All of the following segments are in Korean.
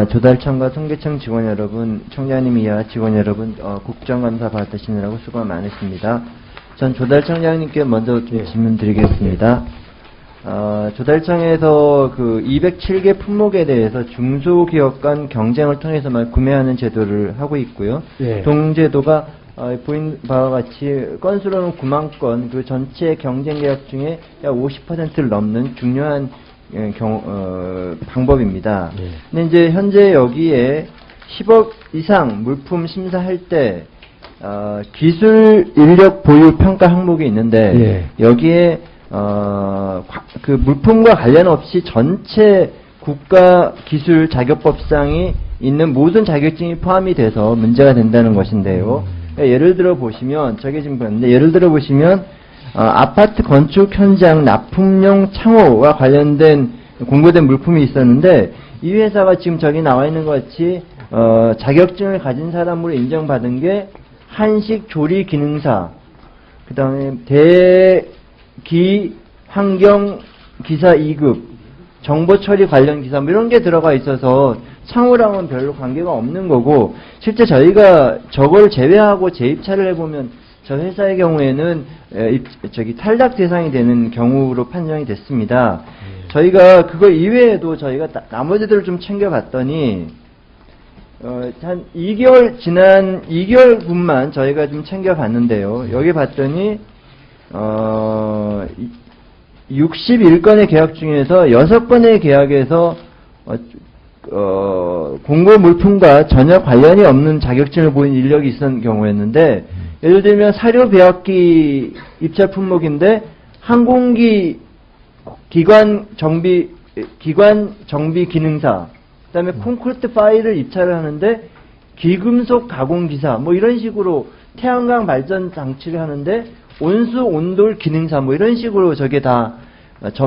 조달청과 통계청 직원 여러분, 청장님 이하 직원 여러분, 국정감사 받으시느라고 수고 많으십니다. 전 조달청장님께 먼저 질문 드리겠습니다. 조달청에서 그 207개 품목에 대해서 중소기업 간 경쟁을 통해서만 구매하는 제도를 하고 있고요. 동제도가 보인 바와 같이 건수로는 9만 건, 그 전체 경쟁 계약 중에 약 50%를 넘는 중요한 방법입니다. 근데 이제 현재 여기에 10억 이상 물품 심사할 때 기술 인력 보유 평가 항목이 있는데 여기에 그 물품과 관련 없이 전체 국가 기술 자격법상이 있는 모든 자격증이 포함이 돼서 문제가 된다는 것인데요. 예를 들어 보시면 저게 지금 봤는데 예를 들어 보시면 아파트 건축 현장 납품용 창호와 관련된 공고된 물품이 있었는데 이 회사가 지금 저기 나와 있는 것 같이 자격증을 가진 사람으로 인정받은 게 한식 조리 기능사, 그 다음에 대기 환경 기사 2급, 정보 처리 관련 기사 뭐 이런 게 들어가 있어서 창호랑은 별로 관계가 없는 거고, 실제 저희가 저걸 제외하고 재입찰을 해보면 저 회사의 경우에는 탈락 대상이 되는 경우로 판정이 됐습니다. 저희가 그거 이외에도 저희가 나머지들을 좀 챙겨봤더니 한 2개월 지난 2개월분만 저희가 좀 챙겨봤는데요. 여기 봤더니 61건의 계약 중에서 6건의 계약에서 공고 물품과 전혀 관련이 없는 자격증을 보인 인력이 있었던 경우였는데, 예를 들면 사료 배합기 입찰 품목인데 항공기 기관 정비 기능사, 그다음에 콘크리트 파일을 입찰을 하는데 기금속 가공 기사 뭐 이런 식으로 태양광 발전 장치를 하는데 온수 온돌 기능사 뭐 이런 식으로 저게 다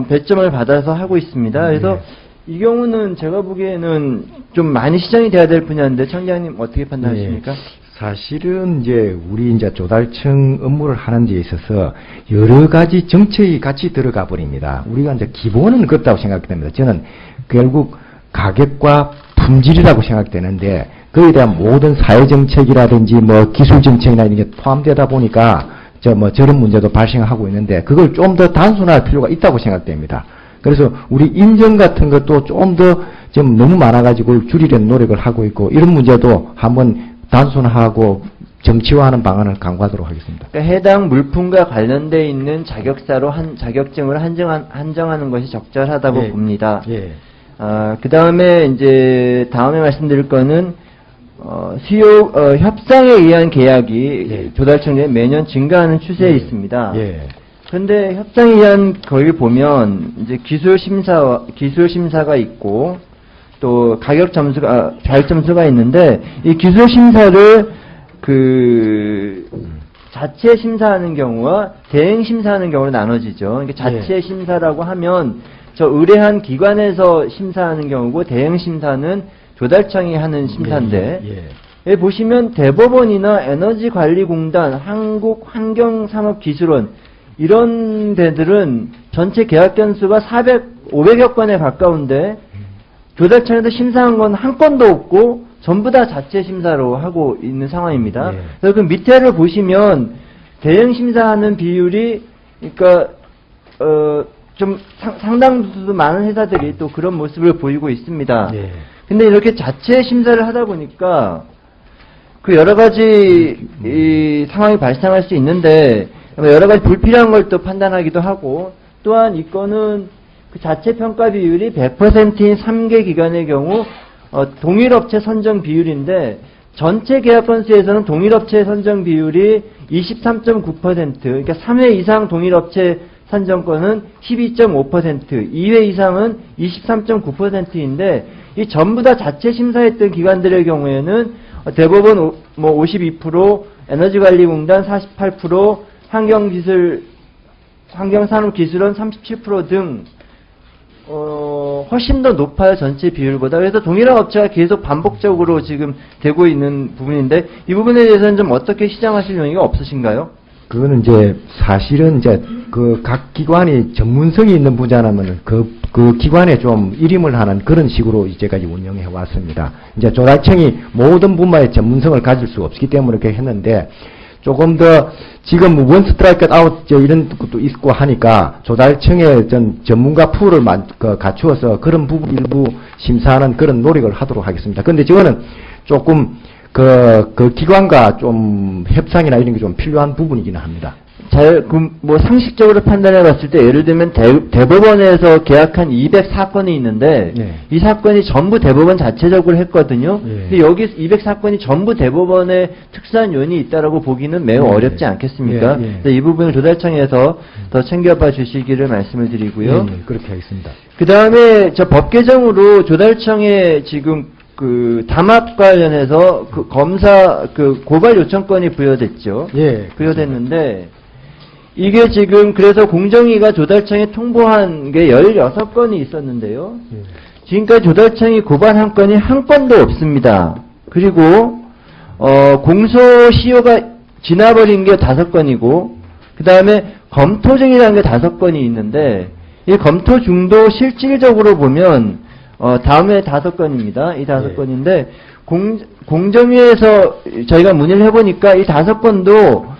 배점을 받아서 하고 있습니다. 그래서 이 경우는 제가 보기에는 좀 많이 시정이 돼야 될 분야인데 청장님 어떻게 판단하십니까? 사실은 이제 우리 이제 조달청 업무를 하는 데 있어서 여러 가지 정책이 같이 들어가 버립니다. 우리가 이제 기본은 그렇다고 생각됩니다. 저는 결국 가격과 품질이라고 생각되는데 그에 대한 모든 사회 정책이라든지 뭐 기술 정책이나 이런 게 포함되다 보니까 저런 문제도 발생하고 있는데 그걸 좀 더 단순화할 필요가 있다고 생각됩니다. 그래서 우리 인정 같은 것도 좀 더 좀 너무 많아가지고 줄이려는 노력을 하고 있고 이런 문제도 한번 단순화하고 정치화하는 방안을 강구하도록 하겠습니다. 그러니까 해당 물품과 관련돼 있는 자격사로 자격증을 한정하는 것이 적절하다고 봅니다. 그 다음에 이제 다음에 말씀드릴 거는 수요 협상에 의한 계약이 조달청 내에 매년 증가하는 추세에 있습니다. 그런데 협상에 의한 거기 보면 이제 기술 심사가 있고 또 자격 점수가 있는데 이 기술 심사를 그 자체 심사하는 경우와 대행 심사하는 경우로 나눠지죠. 그러니까 자체 심사라고 하면 저 의뢰한 기관에서 심사하는 경우고 대행 심사는 조달청이 하는 심사인데 여기 보시면 대법원이나 에너지관리공단, 한국환경산업기술원 이런 데들은 전체 계약 건수가 500여 건에 가까운데 조달청에서 심사한 건 한 건도 없고 전부 다 자체 심사로 하고 있는 상황입니다. 그래서 그 밑에를 보시면 대행 심사하는 비율이 그러니까 좀 상당수 많은 회사들이 또 그런 모습을 보이고 있습니다. 근데 이렇게 자체 심사를 하다 보니까 그 여러 가지 이 상황이 발생할 수 있는데 여러 가지 불필요한 걸 또 판단하기도 하고, 또한 이 건은 그 자체 평가 비율이 100%인 3개 기관의 경우 동일업체 선정 비율인데 전체 계약 건수에서는 동일업체 선정 비율이 23.9%, 그러니까 3회 이상 동일업체 선정권은 12.5%, 2회 이상은 23.9%인데 이 전부 다 자체 심사했던 기관들의 경우에는 대법원 52%, 에너지관리공단 48%, 환경산업기술원 37% 등 훨씬 더 높아요, 전체 비율보다. 그래서 동일한 업체가 계속 반복적으로 지금 되고 있는 부분인데 이 부분에 대해서는 좀 어떻게 시정하실 용의가 없으신가요? 그거는 이제 사실은 이제 그 각 기관이 전문성이 있는 분야라면 그 기관에 좀 일임을 하는 그런 식으로 이제까지 운영해 왔습니다. 이제 조달청이 모든 분야의 전문성을 가질 수 없기 때문에 그렇게 했는데 조금 더 지금 원 스트라이크 아웃 이런 것도 있고 하니까 조달청의 전문가 풀을 갖추어서 그런 부분 일부 심사하는 그런 노력을 하도록 하겠습니다. 그런데 저거는 조금 그 기관과 좀 협상이나 이런 게 좀 필요한 부분이기는 합니다. 뭐 상식적으로 판단해 봤을 때 예를 들면 대법원에서 계약한 200사건이 있는데 예. 이 사건이 전부 대법원 자체적으로 했거든요. 예. 근데 여기 200사건이 전부 대법원의 특수한 요인이 있다라고 보기는 매우 예. 어렵지 않겠습니까? 예. 예. 그래서 이 부분을 조달청에서 더 챙겨봐 주시기를 말씀을 드리고요. 예, 그렇게 하겠습니다. 그 다음에 저 법 개정으로 조달청에 지금 그 담합 관련해서 그 검사 그 고발 요청권이 부여됐죠. 예, 부여됐는데 이게 지금 그래서 공정위가 조달청에 통보한 게 16건이 있었는데요. 예. 지금까지 조달청이 고발한 건이 한 건도 없습니다. 그리고 공소시효가 지나버린 게 5건이고 그 다음에 검토 중이라는 게 5건이 있는데 이 검토 중도 실질적으로 보면 다음에 5건입니다. 이 5건인데 공정위에서 저희가 문의를 해보니까 이 5건도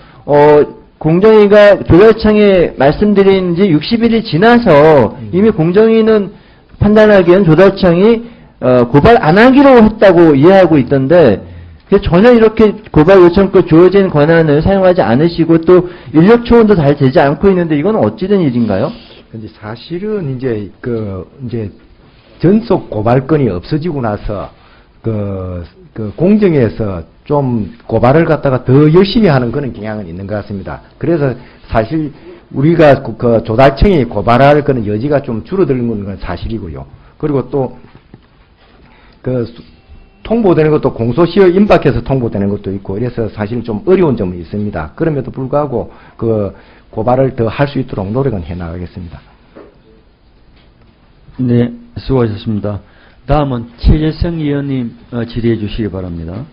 공정위가 조달청에 말씀드린 지 60일이 지나서 이미 공정위는 판단하기엔 조달청이 고발 안 하기로 했다고 이해하고 있던데 전혀 이렇게 고발 요청권 주어진 권한을 사용하지 않으시고 또 인력 초원도 잘 되지 않고 있는데 이건 어찌된 일인가요? 근데 사실은 이제 이제 전속 고발건이 없어지고 나서 그 공정에서 좀 고발을 갖다가 더 열심히 하는 그런 경향은 있는 것 같습니다. 그래서 사실 우리가 그 조달청이 고발할 그런 여지가 좀 줄어드는 건 사실이고요. 그리고 또 그 통보되는 것도 공소시효 임박해서 통보되는 것도 있고 이래서 사실 좀 어려운 점이 있습니다. 그럼에도 불구하고 그 고발을 더 할 수 있도록 노력은 해 나가겠습니다. 네, 수고하셨습니다. 다음은 최재성 의원님 질의해 주시기 바랍니다.